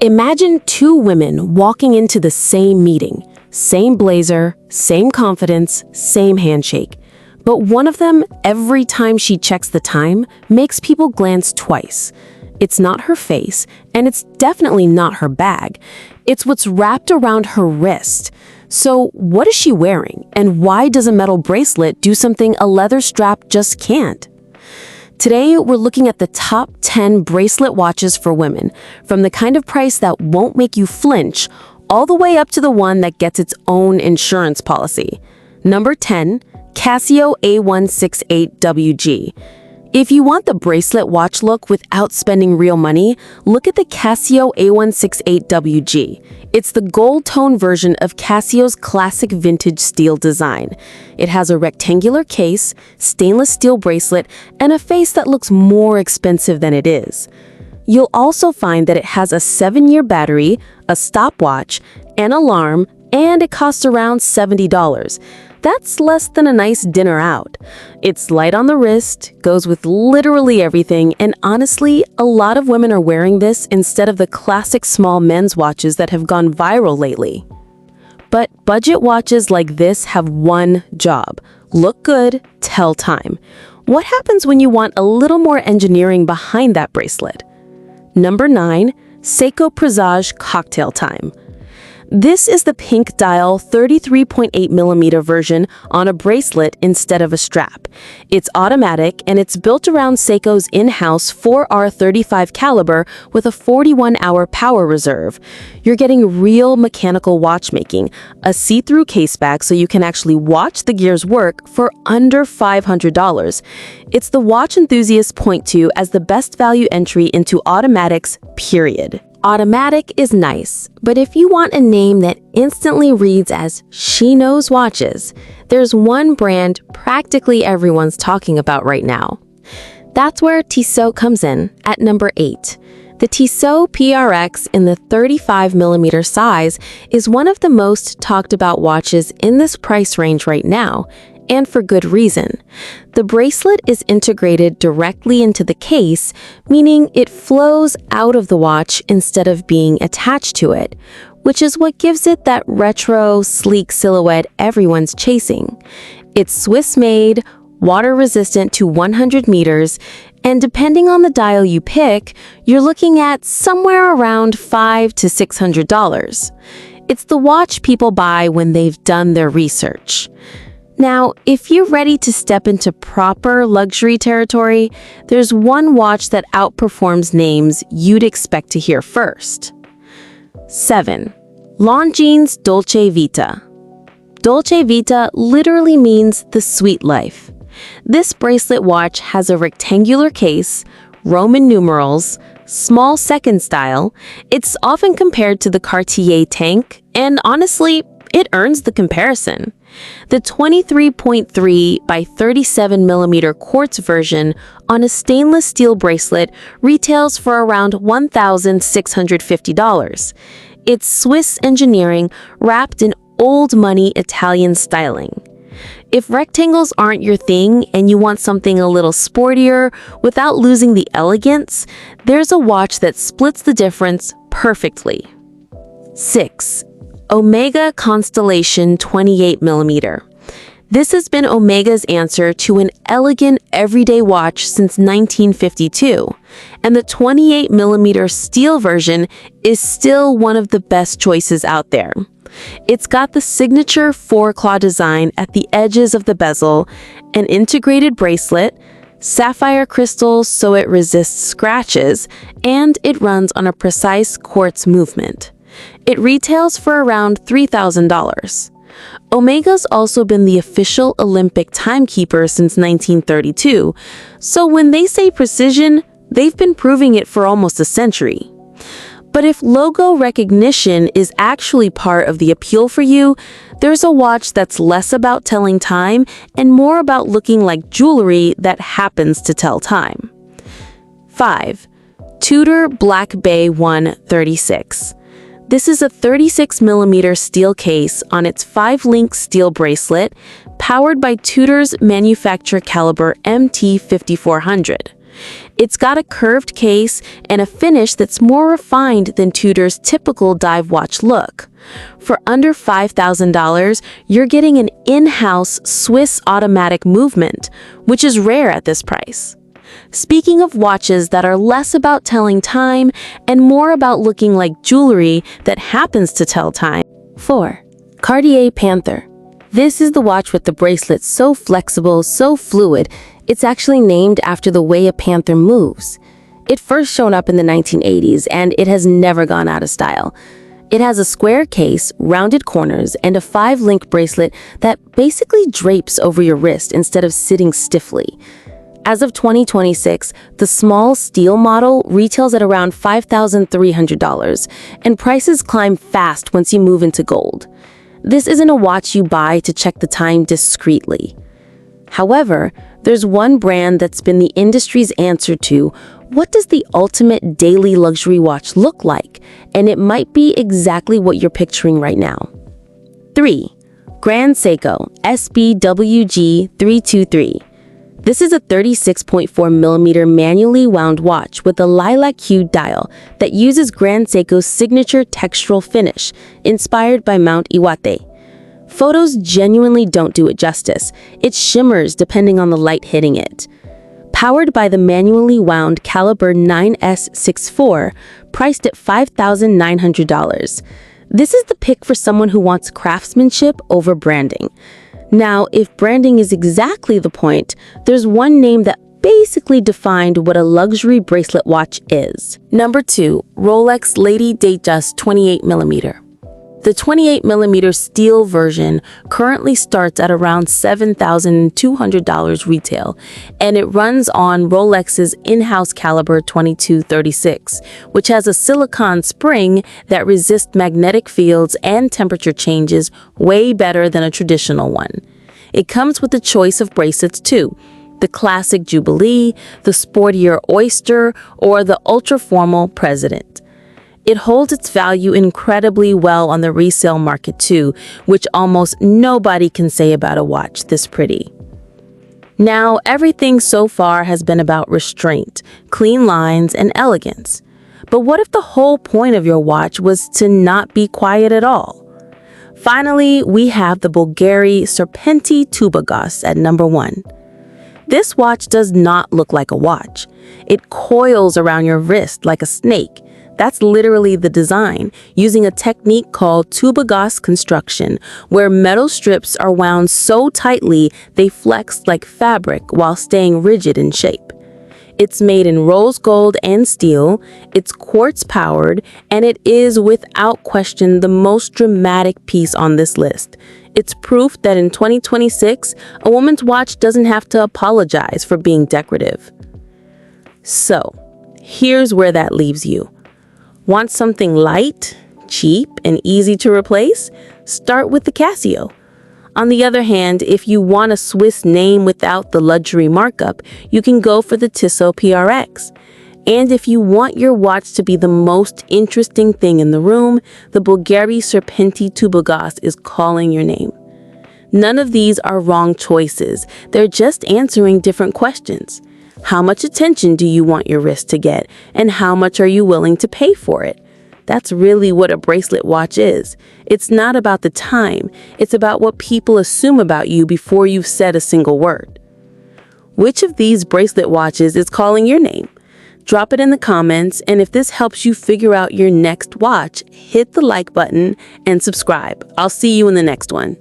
Imagine two women walking into the same meeting. Same blazer, same confidence, same handshake. But one of them, every time she checks the time, makes people glance twice. It's not her face, and it's definitely not her bag. It's what's wrapped around her wrist. So what is she wearing, and why does a metal bracelet do something a leather strap just can't? Today, we're looking at the top 10 bracelet watches for women, from the kind of price that won't make you flinch, all the way up to the one that gets its own insurance policy. Number 10, Casio A168WG. If you want the bracelet watch look without spending real money, look at the Casio A168WG. It's the gold tone version of Casio's classic vintage steel design. It has a rectangular case, stainless steel bracelet, and a face that looks more expensive than it is. You'll also find that it has a 7-year battery, a stopwatch, an alarm, and it costs around $70. That's less than a nice dinner out. It's light on the wrist, goes with literally everything, and honestly, a lot of women are wearing this instead of the classic small men's watches that have gone viral lately. But budget watches like this have one job: look good, tell time. What happens when you want a little more engineering behind that bracelet? Number 9, Seiko Presage Cocktail Time. This is the pink dial 33.8mm version on a bracelet instead of a strap. It's automatic and it's built around Seiko's in-house 4R35 caliber with a 41-hour power reserve. You're getting real mechanical watchmaking, a see-through case back so you can actually watch the gears work for under $500. It's the watch enthusiasts point to as the best value entry into automatics, period. Automatic is nice, but if you want a name that instantly reads as "she knows watches," there's one brand practically everyone's talking about right now. That's where Tissot comes in at number 8. The Tissot PRX in the 35mm size is one of the most talked about watches in this price range right now, and for good reason. The bracelet is integrated directly into the case, meaning it flows out of the watch instead of being attached to it, which is what gives it that retro, sleek silhouette everyone's chasing. It's Swiss-made, water-resistant to 100 meters, and depending on the dial you pick, you're looking at somewhere around $500 to $600. It's the watch people buy when they've done their research. Now, if you're ready to step into proper luxury territory, there's one watch that outperforms names you'd expect to hear first. 7. Longines Dolce Vita. Dolce Vita literally means the sweet life. This bracelet watch has a rectangular case, Roman numerals, small second style. It's often compared to the Cartier tank, and honestly, it earns the comparison. The 23.3 by 37mm quartz version on a stainless steel bracelet retails for around $1,650. It's Swiss engineering wrapped in old money Italian styling. If rectangles aren't your thing and you want something a little sportier without losing the elegance, there's a watch that splits the difference perfectly. 6. Omega Constellation 28mm. This has been Omega's answer to an elegant everyday watch since 1952, and the 28mm steel version is still one of the best choices out there. It's got the signature 4-claw design at the edges of the bezel, an integrated bracelet, sapphire crystals so it resists scratches, and it runs on a precise quartz movement. It retails for around $3,000. Omega's also been the official Olympic timekeeper since 1932, so when they say precision, they've been proving it for almost a century. But if logo recognition is actually part of the appeal for you, there's a watch that's less about telling time and more about looking like jewelry that happens to tell time. 5. Tudor Black Bay 136. This is a 36mm steel case on its 5-link steel bracelet, powered by Tudor's manufacturer caliber MT5400. It's got a curved case and a finish that's more refined than Tudor's typical dive watch look. For under $5,000, you're getting an in-house Swiss automatic movement, which is rare at this price. Speaking of watches that are less about telling time and more about looking like jewelry that happens to tell time. 4. Cartier Panther. This is the watch with the bracelet so flexible, so fluid, it's actually named after the way a panther moves. It first showed up in the 1980s, and it has never gone out of style. It has a square case, rounded corners, and a 5-link bracelet that basically drapes over your wrist instead of sitting stiffly. As of 2026, the small steel model retails at around $5,300, and prices climb fast once you move into gold. This isn't a watch you buy to check the time discreetly. However, there's one brand that's been the industry's answer to, what does the ultimate daily luxury watch look like? And it might be exactly what you're picturing right now. 3. Grand Seiko SBWG 323. This is a 36.4mm manually wound watch with a lilac-hued dial that uses Grand Seiko's signature textural finish, inspired by Mount Iwate. Photos genuinely don't do it justice. It shimmers depending on the light hitting it. Powered by the manually wound caliber 9S64, priced at $5,900. This is the pick for someone who wants craftsmanship over branding. Now, if branding is exactly the point, there's one name that basically defined what a luxury bracelet watch is. Number 2, Rolex Lady Datejust 28mm. The 28mm steel version currently starts at around $7,200 retail, and it runs on Rolex's in-house caliber 2236, which has a silicone spring that resists magnetic fields and temperature changes way better than a traditional one. It comes with a choice of bracelets too, the classic Jubilee, the sportier Oyster, or the ultra-formal President. It holds its value incredibly well on the resale market too, which almost nobody can say about a watch this pretty. Now, everything so far has been about restraint, clean lines, and elegance. But what if the whole point of your watch was to not be quiet at all? Finally, we have the Bulgari Serpenti Tubagos at number 1. This watch does not look like a watch. It coils around your wrist like a snake. That's literally the design, using a technique called Tubagos construction, where metal strips are wound so tightly they flex like fabric while staying rigid in shape. It's made in rose gold and steel, it's quartz powered, and it is without question the most dramatic piece on this list. It's proof that in 2026, a woman's watch doesn't have to apologize for being decorative. So, here's where that leaves you. Want something light, cheap, and easy to replace? Start with the Casio. On the other hand, if you want a Swiss name without the luxury markup, you can go for the Tissot PRX. And if you want your watch to be the most interesting thing in the room, the Bulgari Serpenti Tubagos is calling your name. None of these are wrong choices. They're just answering different questions. How much attention do you want your wrist to get, and how much are you willing to pay for it? That's really what a bracelet watch is. It's not about the time. It's about what people assume about you before you've said a single word. Which of these bracelet watches is calling your name? Drop it in the comments, and if this helps you figure out your next watch, hit the like button and subscribe. I'll see you in the next one.